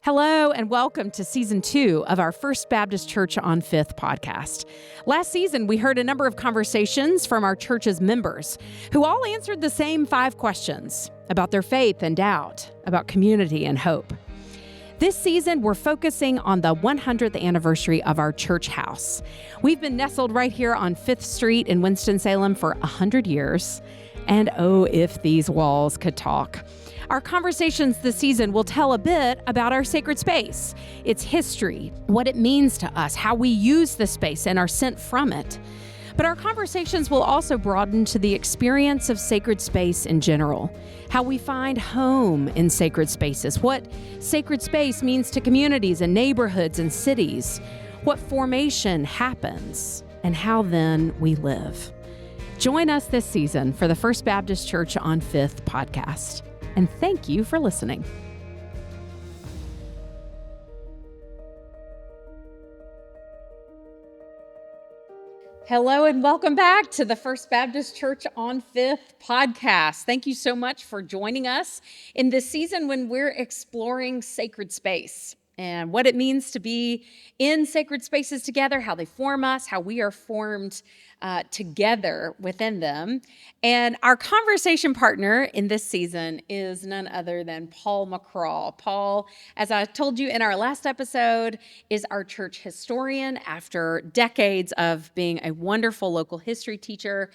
Hello and welcome to Season 2 of our First Baptist Church on Fifth podcast. Last season, we heard a number of conversations from our church's members who all answered the same 5 questions about their faith and doubt, about community and hope. This season, we're focusing on the 100th anniversary of our church house. We've been nestled right here on 5th Street in Winston-Salem for 100 years. And oh, if these walls could talk. Our conversations this season will tell a bit about our sacred space, its history, what it means to us, how we use the space and are sent from it. But our conversations will also broaden to the experience of sacred space in general, how we find home in sacred spaces, what sacred space means to communities and neighborhoods and cities, what formation happens, and how then we live. Join us this season for the First Baptist Church on Fifth podcast. And thank you for listening. Hello and welcome back to the First Baptist Church on Fifth podcast. Thank you so much for joining us in this season when we're exploring sacred space and what it means to be in sacred spaces together, how they form us, how we are formed together within them. And our conversation partner in this season is none other than Paul McCraw. Paul, as I told you in our last episode, is our church historian after decades of being a wonderful local history teacher.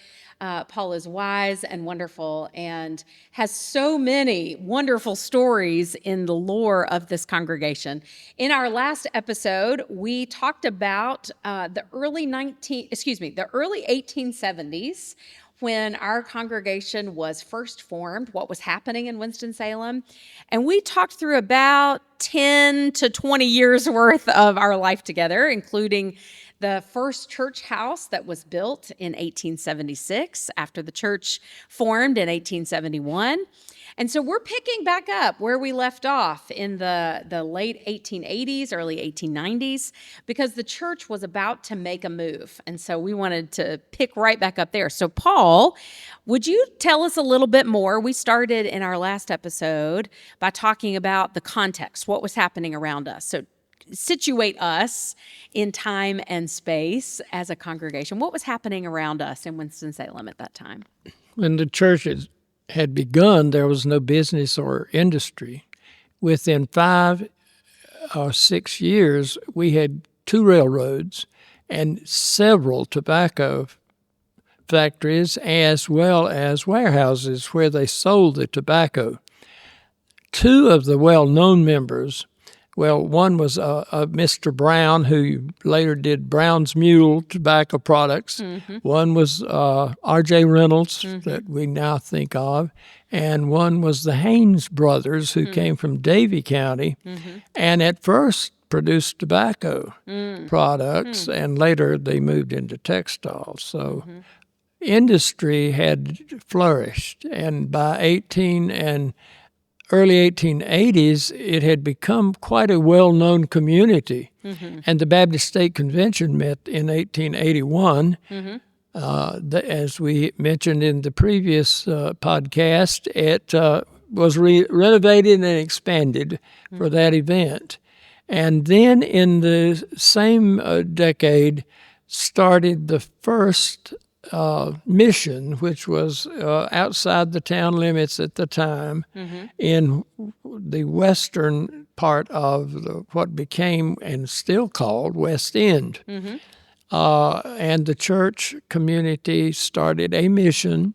Paul is wise and wonderful and has so many wonderful stories in the lore of this congregation. In our last episode, we talked about the early 1870s when our congregation was first formed, what was happening in Winston-Salem. And we talked through about 10 to 20 years worth of our life together, including the first church house that was built in 1876 after the church formed in 1871. And so we're picking back up where we left off in the late 1880s, early 1890s, because the church was about to make a move. And so we wanted to pick right back up there. So Paul, would you tell us a little bit more? We started in our last episode by talking about the context, what was happening around us. So situate us in time and space as a congregation. What was happening around us in Winston-Salem at that time? When the church had begun, there was no business or industry. Within 5 or 6 years, we had 2 railroads and several tobacco factories as well as warehouses where they sold the tobacco. 2 of the well-known members, one was Mr. Brown, who later did Brown's Mule tobacco products. Mm-hmm. One was R.J. Reynolds, that we now think of. And one was the Haynes brothers, who came from Davie County, and at first produced tobacco products, and later they moved into textiles. So industry had flourished, and by early 1880s, it had become quite a well-known community. And the Baptist State Convention met in 1881. As we mentioned in the previous podcast, it was renovated and expanded for that event. And then in the same decade, started the first mission, which was outside the town limits at the time, in the western part of what became and still called West End. And the church community started a mission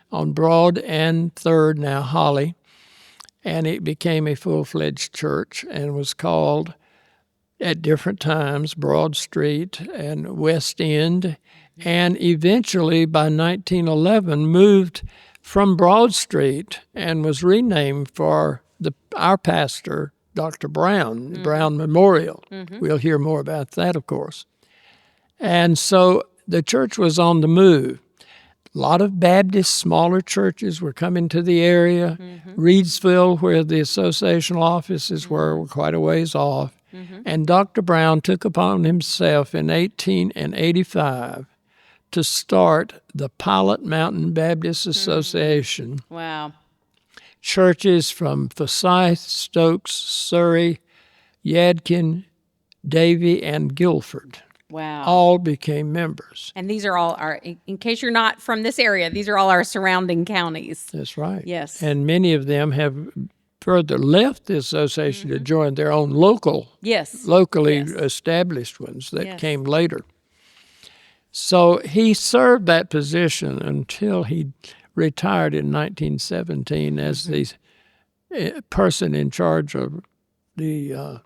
on Broad and 3rd, now Holly, and it became a full-fledged church and was called at different times Broad Street and West End, and eventually by 1911 moved from Broad Street and was renamed for our pastor, Dr. Brown, Brown Memorial. We'll hear more about that, of course. And so the church was on the move. A lot of Baptist smaller churches were coming to the area. Reedsville, where the associational offices were quite a ways off. And Dr. Brown took upon himself in 1885 to start the Pilot Mountain Baptist Association. Wow. Churches from Forsyth, Stokes, Surrey, Yadkin, Davie, and Guilford. Wow. All became members. And these are all in case you're not from this area, these are all our surrounding counties. That's right. Yes. And many of them have further left the association to join their own locally established ones that came later. So he served that position until he retired in 1917 as the person in charge of the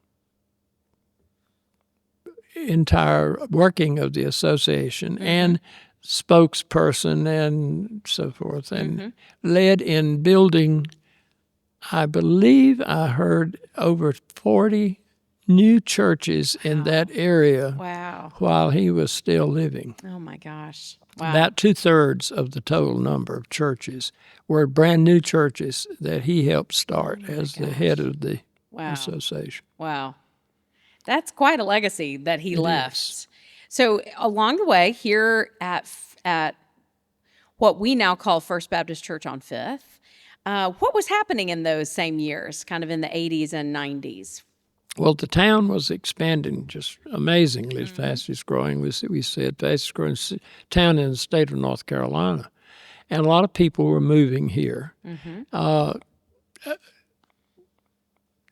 entire working of the association and spokesperson and so forth, and led in building, I believe I heard, over 40 new churches in that area while he was still living. Oh, my gosh. Wow. About 2/3 of the total number of churches were brand new churches that he helped start as the head of the association. Wow. That's quite a legacy that he left. Is. So along the way here at what we now call First Baptist Church on Fifth, what was happening in those same years, kind of in the 80s and 90s? Well, the town was expanding just amazingly, fastest growing, we said, fastest growing town in the state of North Carolina. And a lot of people were moving here.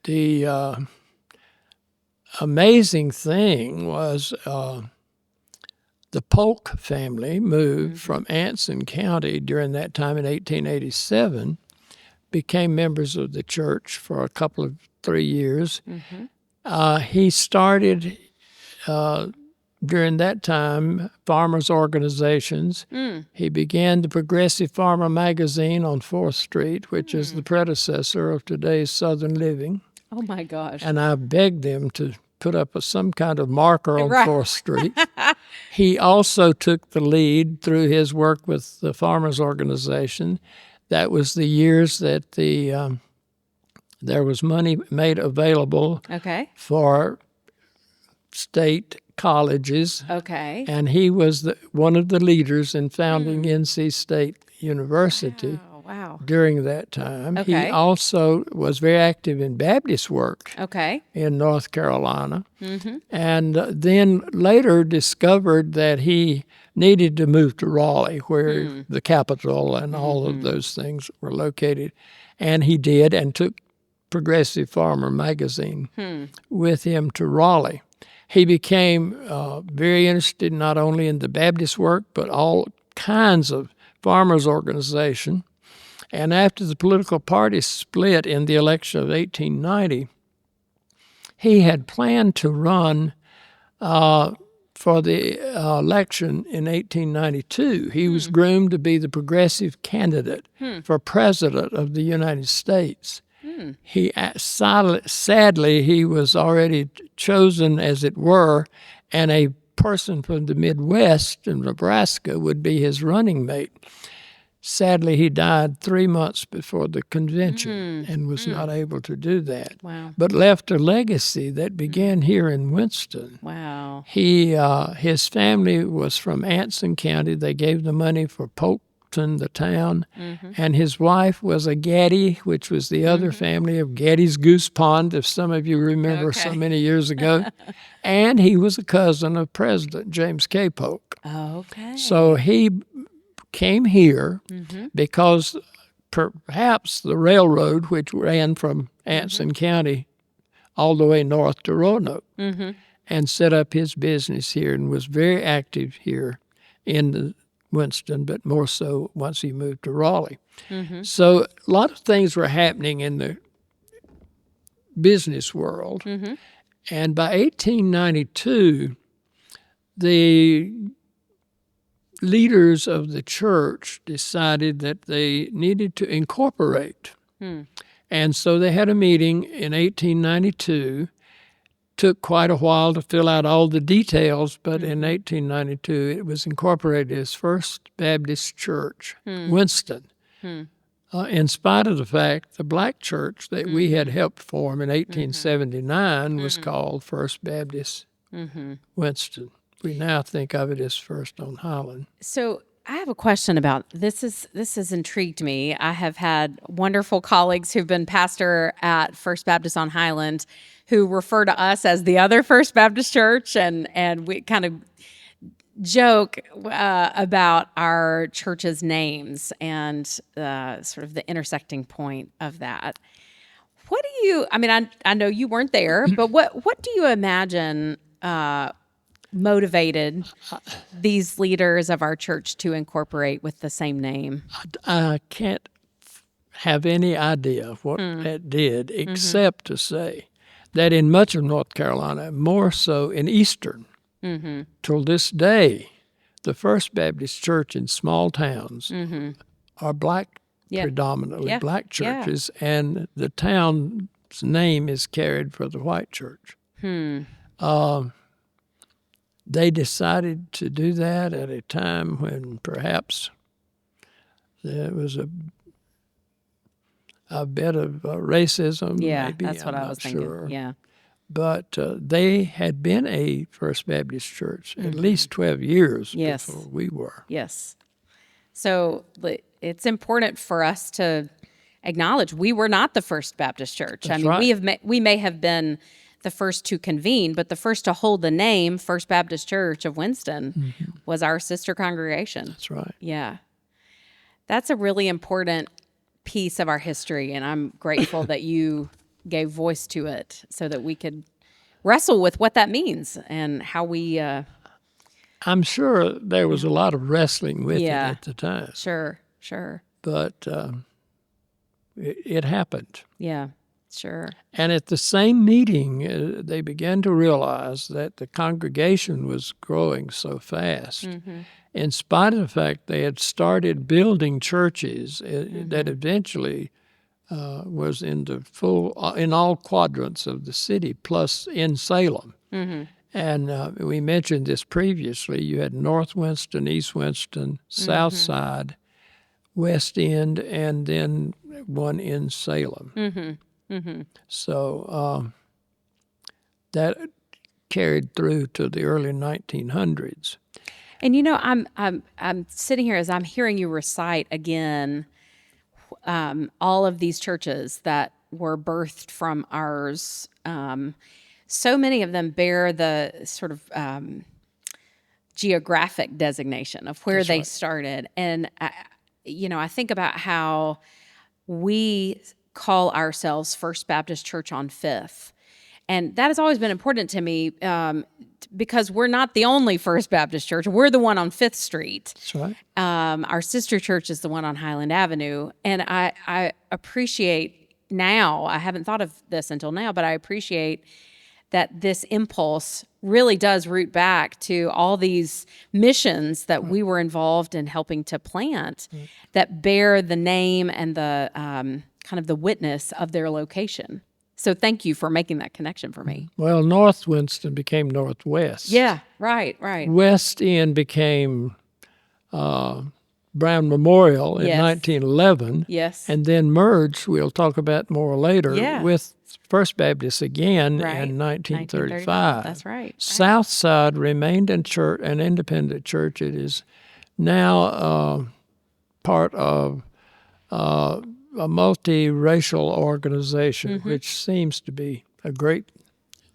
The amazing thing was the Polk family moved from Anson County during that time in 1887, became members of the church for a couple of 3 years. He started during that time farmers' organizations. He began the Progressive Farmer magazine on 4th Street, which is the predecessor of today's Southern Living. Oh, my gosh. And I begged them to put up some kind of marker on 4th Street. He also took the lead through his work with the farmers' organization. That was the years that there was money made available for state colleges. And he was one of the leaders in founding NC State University. During that time. He also was very active in Baptist work in North Carolina. And then later discovered that he needed to move to Raleigh, where the capital and all of those things were located. And he did, and took Progressive Farmer magazine with him to Raleigh. He became very interested not only in the Baptist work, but all kinds of farmers' organization. And after the political parties split in the election of 1890, he had planned to run for the election in 1892. He was groomed to be the progressive candidate for president of the United States. Sadly, he was already chosen, as it were, and a person from the Midwest in Nebraska would be his running mate. Sadly, he died 3 months before the convention and was not able to do that. But left a legacy that began here in Winston. His family was from Anson County. They gave the money for Polkton, the town, and his wife was a Gaddy, which was the other family of Gaddy's Goose Pond, if some of you remember so many years ago. And he was a cousin of President James K. Polk. So he came here because perhaps the railroad, which ran from Anson County all the way north to Roanoke, and set up his business here and was very active here in Winston, but more so once he moved to Raleigh. So a lot of things were happening in the business world. And by 1892, the leaders of the church decided that they needed to incorporate. And so they had a meeting in 1892. Took quite a while to fill out all the details, but in 1892 it was incorporated as First Baptist Church, Winston. In spite of the fact the black church that we had helped form in 1879 was called First Baptist Winston. We now think of it as First on Highland. So I have a question about this. This has intrigued me. I have had wonderful colleagues who've been pastor at First Baptist on Highland who refer to us as the other First Baptist Church, and we kind of joke about our church's names and sort of the intersecting point of that. What do you? I mean, I know you weren't there, but what do you imagine motivated these leaders of our church to incorporate with the same name? I can't have any idea of what that did, except to say that in much of North Carolina, more so in Eastern, till this day, the First Baptist Church in small towns are predominantly black churches, and the town's name is carried for the white church. They decided to do that at a time when perhaps there was a bit of racism. Yeah, maybe. that's what I was thinking. Sure. Yeah. But they had been a First Baptist Church at least 12 years before we were. Yes. So it's important for us to acknowledge we were not the First Baptist Church. That's I mean, right. we may have been the first to convene, but the first to hold the name First Baptist Church of Winston was our sister congregation. That's right. Yeah. That's a really important piece of our history, and I'm grateful that you gave voice to it so that we could wrestle with what that means and how we... I'm sure there was a lot of wrestling with it at the time. Sure. But it happened. Yeah, sure. And at the same meeting, they began to realize that the congregation was growing so fast. In spite of the fact they had started building churches that eventually was in all quadrants of the city, plus in Salem. And we mentioned this previously. You had North Winston, East Winston, South Side, West End, and then one in Salem. So that carried through to the early 1900s. And you know, I'm sitting here as I'm hearing you recite again all of these churches that were birthed from ours. So many of them bear the sort of geographic designation of where they started. And, I think about how we call ourselves First Baptist Church on Fifth. And that has always been important to me because we're not the only First Baptist Church. We're the one on Fifth Street. That's right. Our sister church is the one on Highland Avenue. And I appreciate now, I haven't thought of this until now, but I appreciate that this impulse really does root back to all these missions that we were involved in helping to plant that bear the name and the kind of the witness of their location. So thank you for making that connection for me. Well, North Winston became Northwest. Yeah, right. West End became Brown Memorial in 1911. Yes. And then merged, we'll talk about more later, with First Baptist again in 1935. That's right. South Side remained an independent church. It is now part of a multiracial organization, which seems to be a great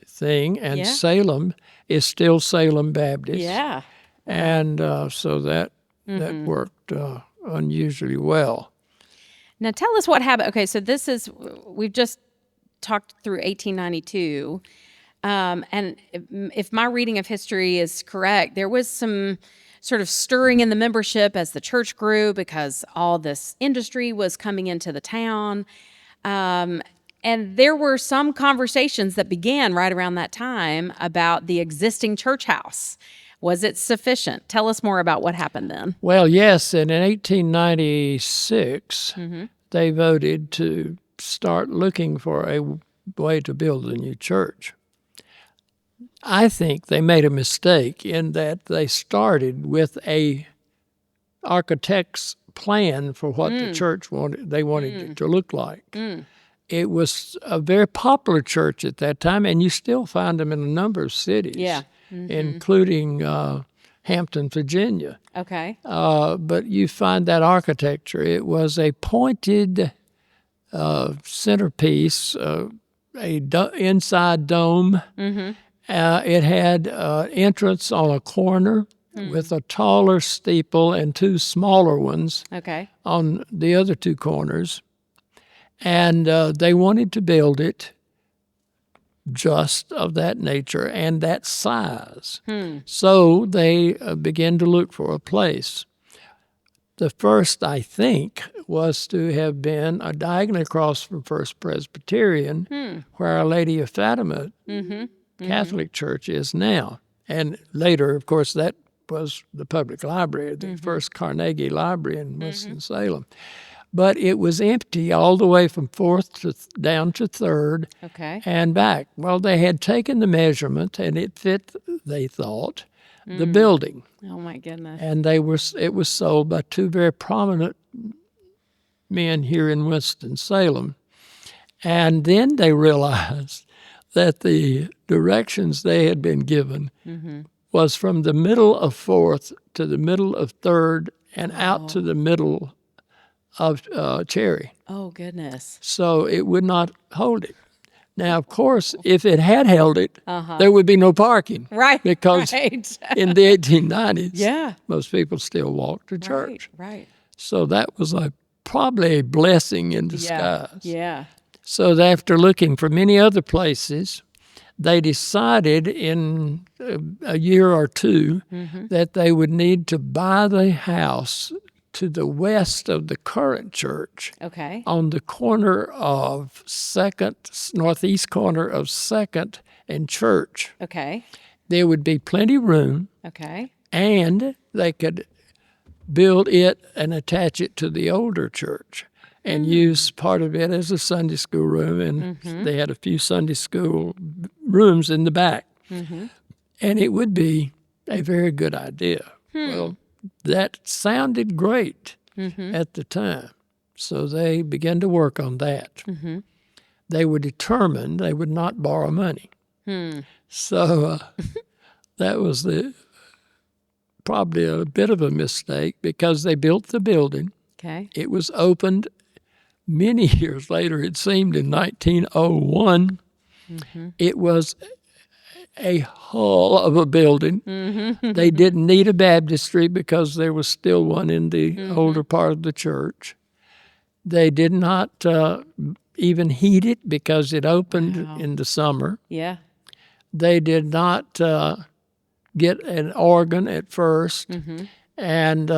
thing. And Salem is still Salem Baptist. Yeah. And so that worked unusually well. Now tell us what happened. Okay, so we've just talked through 1892. And if my reading of history is correct, there was some sort of stirring in the membership as the church grew because all this industry was coming into the town. And there were some conversations that began right around that time about the existing church house. Was it sufficient? Tell us more about what happened then. Well, yes, and in 1896, they voted to start looking for a way to build a new church. I think they made a mistake in that they started with a architect's plan for what the church wanted it to look like. It was a very popular church at that time, and you still find them in a number of cities, including Hampton, Virginia. Okay. But you find that architecture. It was a pointed centerpiece, inside dome. It had entrance on a corner with a taller steeple and two smaller ones on the other two corners. And they wanted to build it just of that nature and that size. So they began to look for a place. The first, I think, was to have been diagonally across from First Presbyterian, where Our Lady of Fatima Catholic Church is now. And later, of course, that was the public library, the first Carnegie Library in Winston-Salem. But it was empty all the way from 4th down to 3rd and back. Well, they had taken the measurement, and it fit, they thought, the building. Oh, my goodness. And it was sold by two very prominent men here in Winston-Salem. And then they realized that the directions they had been given was from the middle of 4th to the middle of 3rd and out to the middle of Cherry. Oh, goodness. So it would not hold it. Now, of course, if it had held it, there would be no parking. Right. Because in the 1890s, most people still walked to church. Right. So that was probably a blessing in disguise. Yeah. So after looking for many other places, they decided in a year or two that they would need to buy the house to the west of the current church, on the corner of 2nd, northeast corner of 2nd and Church. There would be plenty room, and they could build it and attach it to the older church and use part of it as a Sunday school room, and they had a few Sunday school rooms in the back. And it would be a very good idea. Well, that sounded great at the time. So they began to work on that. They were determined they would not borrow money. So that was probably a bit of a mistake, because they built the building. It was opened many years later, it seemed in 1901. It was a hull of a building. They didn't need a baptistry because there was still one in the older part of the church. They did not even heat it because it opened in the summer. They did not get an organ at first. And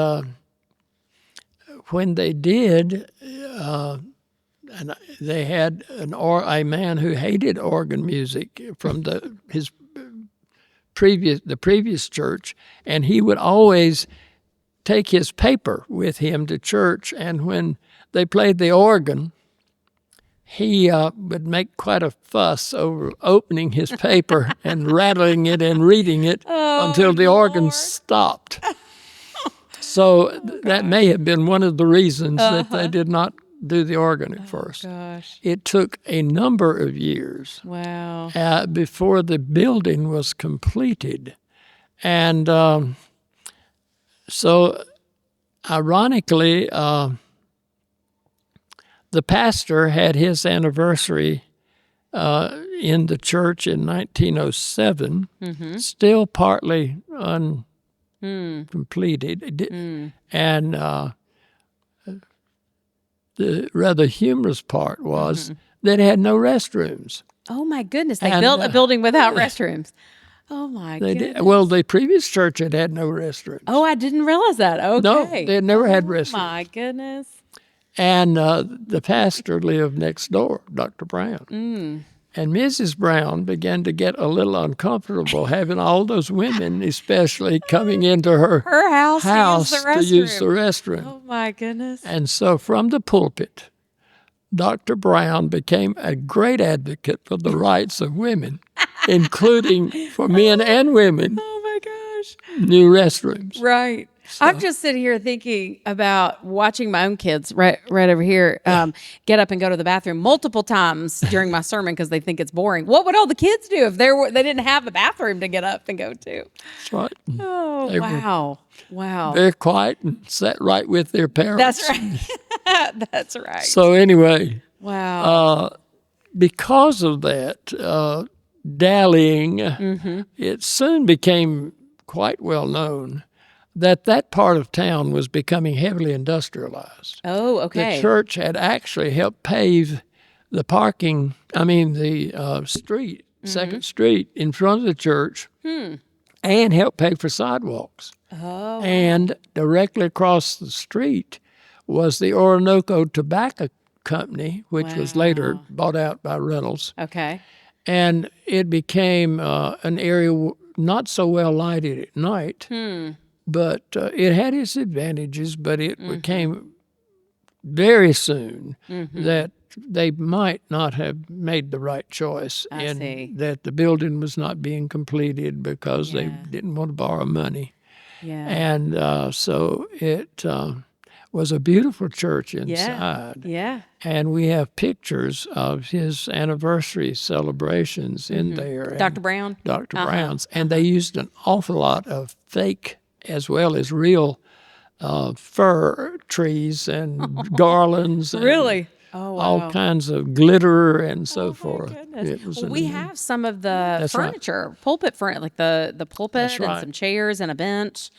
when they did, and they had a man who hated organ music from the previous church, and he would always take his paper with him to church. And when they played the organ, he would make quite a fuss over opening his paper and rattling it and reading it until the organ stopped. So that may have been one of the reasons that they did not do the organ at first. It took a number of years before the building was completed. And so, ironically, the pastor had his anniversary in the church in 1907, still partly uncompleted. And the rather humorous part was that it had no restrooms. Oh, my goodness. They built a building without restrooms. Oh, my goodness. Well, the previous church had no restrooms. Oh, I didn't realize that. Okay. No, they had never had restrooms. Oh, my goodness. And the pastor lived next door, Dr. Brown. And Mrs. Brown began to get a little uncomfortable having all those women, especially, coming into her house to use the restroom. Oh, my goodness. And so from the pulpit, Dr. Brown became a great advocate for the rights of women, including for men and women. Oh, my gosh. New restrooms. Right. So. I'm just sitting here thinking about watching my own kids right over here get up and go to the bathroom multiple times during my sermon because they think it's boring. What would all the kids do if they didn't have a bathroom to get up and go to? That's right. Oh, wow. Very quiet and sat right with their parents. That's right. That's right. So anyway. Wow. because of that dallying, it soon became quite well known that part of town was becoming heavily industrialized. Oh, okay. The church had actually helped pave the street, Second Street in front of the church, and helped pay for sidewalks. Oh. And directly across the street was the Orinoco Tobacco Company, which was later bought out by Reynolds. Okay. And it became an area not so well lighted at night, but it had its advantages, but it became very soon that they might not have made the right choice that the building was not being completed because they didn't want to borrow money. Yeah. And so it was a beautiful church inside. Yeah. And we have pictures of his anniversary celebrations in there. Dr. Brown? Dr. Brown's. And they used an awful lot of fake as well as real fir trees and garlands. And Really? Oh, wow. all kinds of glitter and so forth. It was we have some of the furniture, pulpit furniture, like the pulpit and some chairs and a bench.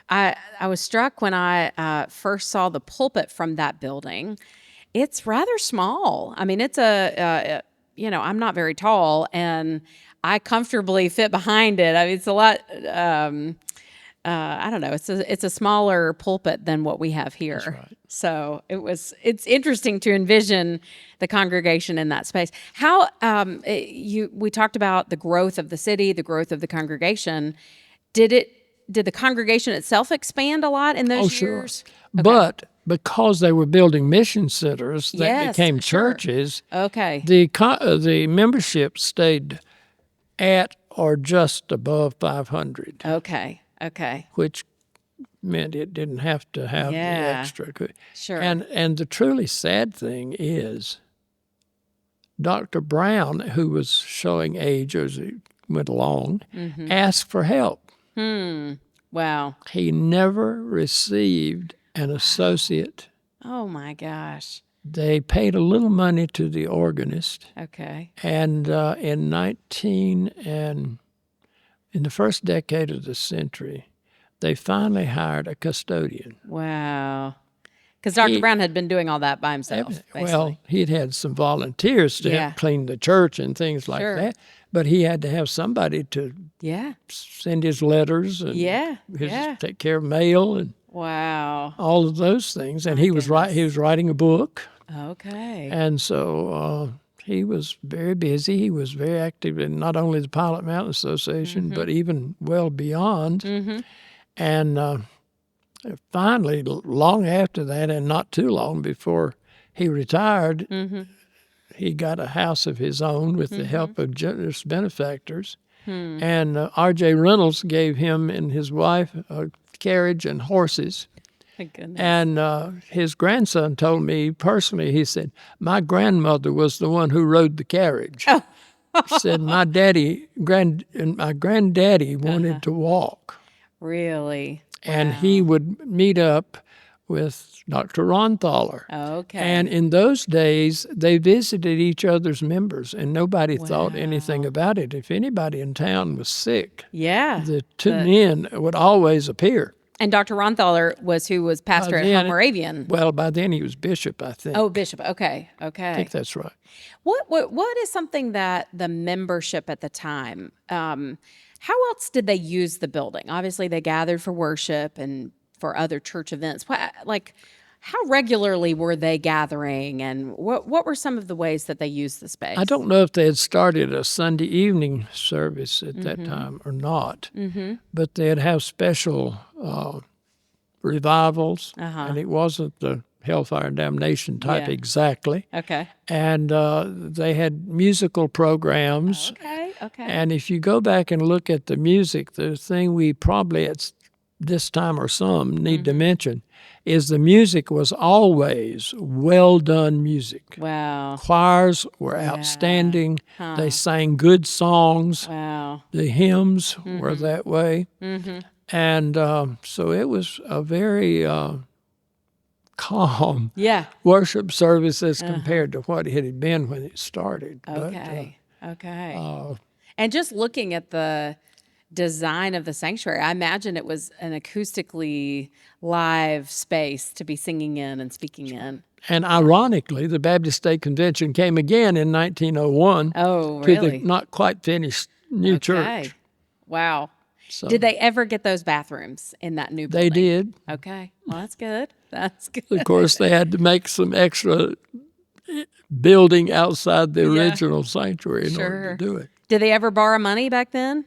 I was struck when I first saw the pulpit from that building. It's rather small. I mean, it's I'm not very tall, and I comfortably fit behind it. I mean, it's a lot. I don't know. It's a smaller pulpit than what we have here. That's right. So it's interesting to envision the congregation in that space. How we talked about the growth of the city, the growth of the congregation. Did the congregation itself expand a lot in those years? Okay. But because they were building mission centers that became churches, the membership stayed at or just above 500. Okay. Which meant it didn't have to have the extra. Sure. And the truly sad thing is Dr. Brown, who was showing age as he went along, asked for help. Wow. He never received an associate. Oh, my gosh. They paid a little money to the organist. Okay. And in the first decade of the century, they finally hired a custodian. Wow. Because Dr. Brown had been doing all that by himself, basically. Well, he'd had some volunteers to help clean the church and things like that. But he had to have somebody to send his letters and take care of mail and all of those things. And he was writing a book. Okay. And so he was very busy. He was very active in not only the Pilot Mountain Association, but even well beyond. And finally, long after that, and not too long before he retired, he got a house of his own with the help of generous benefactors. And R.J. Reynolds gave him and his wife a carriage and horses. Thank goodness. And his grandson told me personally, he said, my grandmother was the one who rode the carriage. Oh. He said, my granddaddy wanted to walk. Really? And he would meet up with Dr. Ronthaler. Okay. And in those days, they visited each other's members, and nobody thought anything about it. If anybody in town was sick, the two men would always appear. And Dr. Ronthaler was pastor at Home Moravian. Well, by then he was bishop, I think. Oh, bishop. Okay. I think that's right. What is something that the membership at the time, how else did they use the building? Obviously, they gathered for worship and for other church events. How regularly were they gathering, and what were some of the ways that they used the space? I don't know if they had started a Sunday evening service at that time or not, but they'd have special revivals, and it wasn't the Hellfire and Damnation type exactly. Okay. And they had musical programs. Okay. And if you go back and look at the music, the thing we probably at this time or some need to mention is the music was always well-done music. Wow. Choirs were outstanding. They sang good songs. Wow. The hymns were that way. And so it was a very calm Yeah. worship service as compared to what it had been when it started. Okay. And just looking at the design of the sanctuary, I imagine it was an acoustically live space to be singing in and speaking in. And ironically, the Baptist State Convention came again in 1901 Oh, to really? the not quite finished new church. Wow. So Did they ever get those bathrooms in that new they building? did. Okay. Well, that's good. That's good. Of course, they had to make some extra building outside the Yeah. original sanctuary in order Sure. to do it. Did they ever borrow money back then?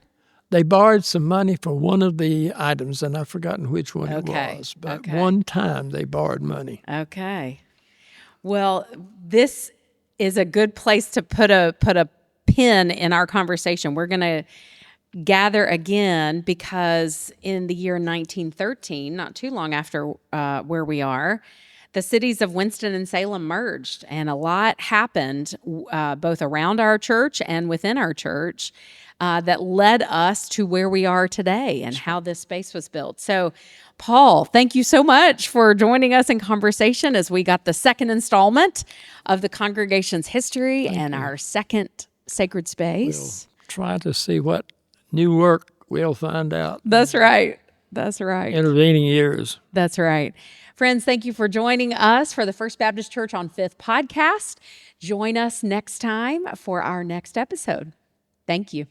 They borrowed some money for one of the items, and I've forgotten which one Okay. it was. But Okay. one time they borrowed money. Okay. Well, this is a good place to put a pin in our conversation. We're going to gather again because in the year 1913, not too long after where we are, the cities of Winston and Salem merged, and a lot happened both around our church and within our church that led us to where we are today and how this space was built. So, Paul, thank you so much for joining us in conversation as we got the second installment of the congregation's history and our second sacred space. We'll try to see what new work we'll find out. That's right. That's right. Intervening years. That's right. Friends, thank you for joining us for the First Baptist Church on Fifth podcast. Join us next time for our next episode. Thank you.